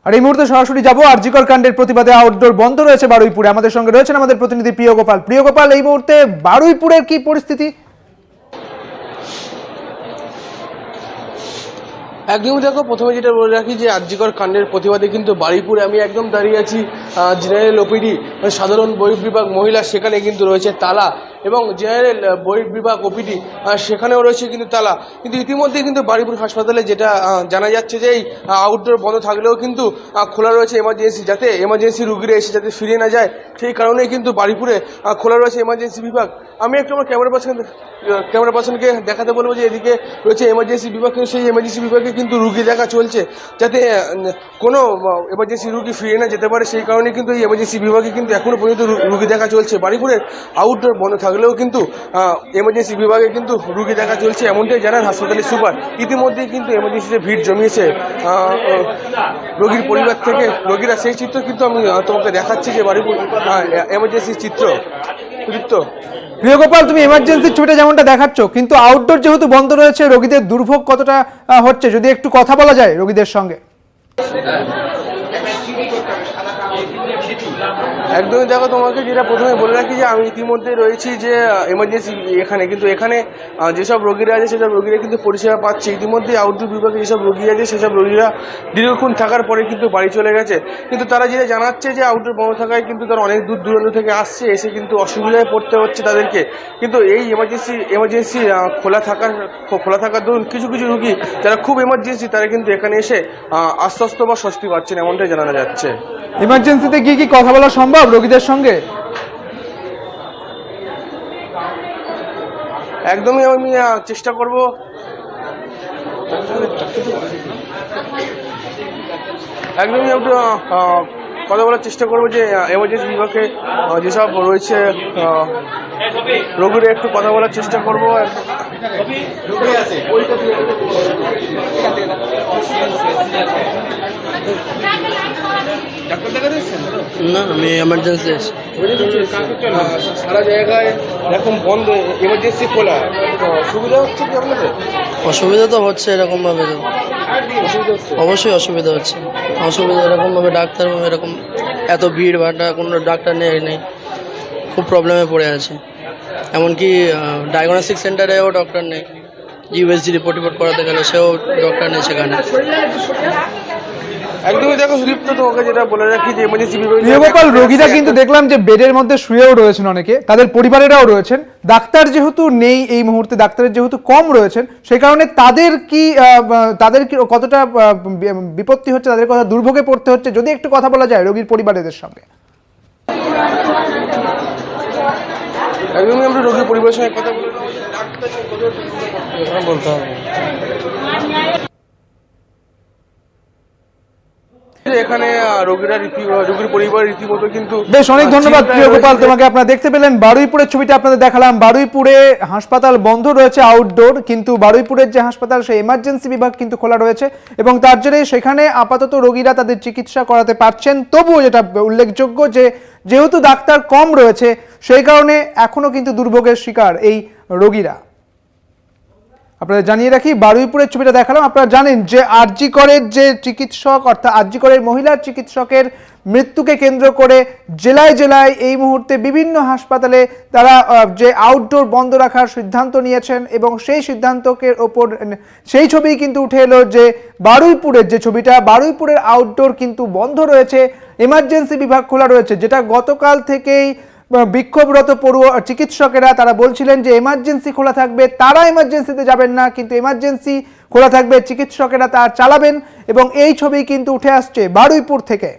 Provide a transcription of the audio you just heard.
আর এই মুহূর্তে সরাসরি যাবো আরজিকর কাণ্ডের প্রতিবাদে আউটডোর বন্ধ রয়েছে বারুইপুরে। আমাদের সঙ্গে রয়েছেন আমাদের প্রতিনিধি প্রিয় গোপাল। এই মুহূর্তে বারুইপুরের কি পরিস্থিতি? একদমই দেখো, প্রথমে যেটা বলে রাখি যে আরজিকর কাণ্ডের প্রতিবাদে কিন্তু বারুইপুরে আমি একদম দাঁড়িয়ে আছি। জেনারেল ওপিডি সাধারণ বহির্বিভাগ মহিলা সেখানে কিন্তু রয়েছে তালা, এবং জেনারেল বহির্বিভাগ ওপিডি সেখানেও রয়েছে কিন্তু তালা। কিন্তু ইতিমধ্যেই কিন্তু বারুইপুর হাসপাতালে যেটা জানা যাচ্ছে যে এই আউটডোর বন্ধ থাকলেও কিন্তু খোলা রয়েছে এমার্জেন্সি, যাতে এমার্জেন্সি রুগীরা এসে যাতে ফিরে না যায়, সেই কারণেই কিন্তু বারুইপুরে খোলা রয়েছে এমার্জেন্সি বিভাগ। আমি একটু আমার ক্যামেরা পার্সনকে দেখাতে বলবো যে এদিকে রয়েছে এমার্জেন্সি বিভাগ, কিন্তু সেই এমার্জেন্সি বিভাগে কিন্তু রুগী দেখা চলছে, যাতে কোনো এমার্জেন্সি রুগী ফিরে না যেতে পারে, সেই কারণে কিন্তু এই এমার্জেন্সি বিভাগে কিন্তু এখনো পর্যন্ত রুগী দেখা চলছে। বারুইপুরের আউটডোর বন্ধ থাকলেও কিন্তু এমার্জেন্সি বিভাগে কিন্তু রুগী দেখা চলছে, এমনটাই জানান হাসপাতালের সুপার। ইতিমধ্যেই কিন্তু এমার্জেন্সিতে ভিড় জমিয়েছে রোগীর পরিবার থেকে রোগীরা, সেই চিত্র কিন্তু আমি তোমাকে দেখাচ্ছি যে বারুইপুর এমার্জেন্সির চিত্র। প্রিয় গোপাল, তুমি এমার্জেন্সির ছবিটা যেমনটা দেখাচ্ছ, কিন্তু আউটডোর যেহেতু বন্ধ রয়েছে, রোগীদের দুর্ভোগ কতটা হচ্ছে যদি একটু কথা বলা যায় রোগীদের সঙ্গে। একদমই দেখো, তোমাকে যেটা প্রথমে বলে রাখি যে আমি ইতিমধ্যে রয়েছি যে এমার্জেন্সি এখানে, কিন্তু এখানে যেসব রোগীরা আছে সেসব রোগীরা কিন্তু পরিষেবা পাচ্ছে। ইতিমধ্যে আউটডোর বিভাগে যেসব রোগী আছে সেসব রোগীরা দীর্ঘক্ষণ থাকার পরে কিন্তু বাড়ি চলে গেছে। কিন্তু তারা যেটা জানাচ্ছে যে আউটডোর বন্ধ থাকায় কিন্তু তারা অনেক দূর দূরান্ত থেকে আসছে, এসে কিন্তু অসুবিধায় পড়তে হচ্ছে তাদেরকে। কিন্তু এই এমার্জেন্সি খোলা থাকার দরুন কিছু কিছু রোগী যারা খুব এমার্জেন্সি তারা কিন্তু এখানে এসে আশ্বস্ত বা স্বস্তি পাচ্ছেন, এমনটাই জানানো যাচ্ছে। এমার্জেন্সিতে গিয়ে কি কথা বলা সম্ভব রোগীদের সঙ্গে? একদমই আমি চেষ্টা করব। একদমই একটু কথা বলার চেষ্টা করবো যে এমার্জেন্সি বিভাগে যেসব রয়েছে রোগীরা, একটু কথা বলার চেষ্টা করবো। না, আমি এমার্জেন্সি এসেছি। সারা জায়গায় এরকম বন্ধ, এমার্জেন্সি খোলা, সুবিধা হচ্ছে কি আপনাদের? অসুবিধা তো হচ্ছে এরকমভাবে, তো অবশ্যই অসুবিধা হচ্ছে। অসুবিধা এরকমভাবে ডাক্তার এরকম এত ভিড় ভাড়া, কোনো ডাক্তার নেই, খুব প্রবলেমে পড়ে আছে। এমনকি ডায়াগনস্টিক সেন্টারেও ডক্টর নেই, ইউএসজি রিপোর্ট করাতে গেলে সেও ডক্টর নেই সেখানে। একদমই দেখো সুদীপ্ত, তোমাকে যেটা বলে রাখি যে এমার্জেন্সি গোপাল, রোগীরা কিন্তু দেখলাম যে বেডের মধ্যে শুয়েও রয়েছেন অনেকে, তাদের পরিবারেরাও রয়েছেন। ডাক্তার যেহেতু নেই এই মুহূর্তে, ডাক্তারের যেহেতু কম রয়েছেন, সেই কারণে তাদের কি কতটা বিপত্তি হচ্ছে, তাদের কথা দুর্ভোগে পড়তে হচ্ছে, যদি একটু কথা বলা যায় রোগীর পরিবারের সঙ্গে। একদমই আমরা রোগীর পরিবারের সঙ্গে কথা বলতে হবে। এখানে রোগীর পরিবার রীতিমতো কিন্তু বেশ, অনেক ধন্যবাদ প্রিয় গোপাল তোমাকে। আপনারা দেখতে পেলেন বারুইপুরের ছবিটা আপনাদের দেখালাম। বারুইপুরে হাসপাতাল বন্ধ রয়েছে আউটডোর, কিন্তু বারুইপুরের যে হাসপাতাল সেই এমার্জেন্সি বিভাগ কিন্তু খোলা রয়েছে, এবং তার জেরে সেখানে আপাতত রোগীরা তাদের চিকিৎসা করাতে পারছেন। তবুও যেটা উল্লেখযোগ্য যে যেহেতু ডাক্তার কম রয়েছে, সেই কারণে এখনো কিন্তু দুর্ভোগের শিকার এই রোগীরা। আপনাদের জানিয়ে রাখি, বারুইপুরের ছবিটা দেখালাম। আপনারা জানেন যে আরজিকরের যে চিকিৎসক, অর্থাৎ আরজিকরের মহিলার চিকিৎসকের মৃত্যুকে কেন্দ্র করে জেলায় জেলায় এই মুহূর্তে বিভিন্ন হাসপাতালে তারা যে আউটডোর বন্ধ রাখার সিদ্ধান্ত নিয়েছেন, এবং সেই সিদ্ধান্তকে ওপর সেই ছবি কিন্তু উঠে এলো যে বারুইপুরের যে ছবিটা, বারুইপুরের আউটডোর কিন্তু বন্ধ রয়েছে, এমার্জেন্সি বিভাগ খোলা রয়েছে, যেটা গতকাল থেকেই বিক্ষোভরত চিকিৎসকেরা তারা বলছিলেন যে এমার্জেন্সি খোলা থাকবে, তারা এমার্জেন্সিতে যাবেন না, কিন্তু এমার্জেন্সি খোলা থাকবে, চিকিৎসকেরা তা চালাবেন। এবং এই ছবি কিন্তু উঠে আসছে বারুইপুর থেকে।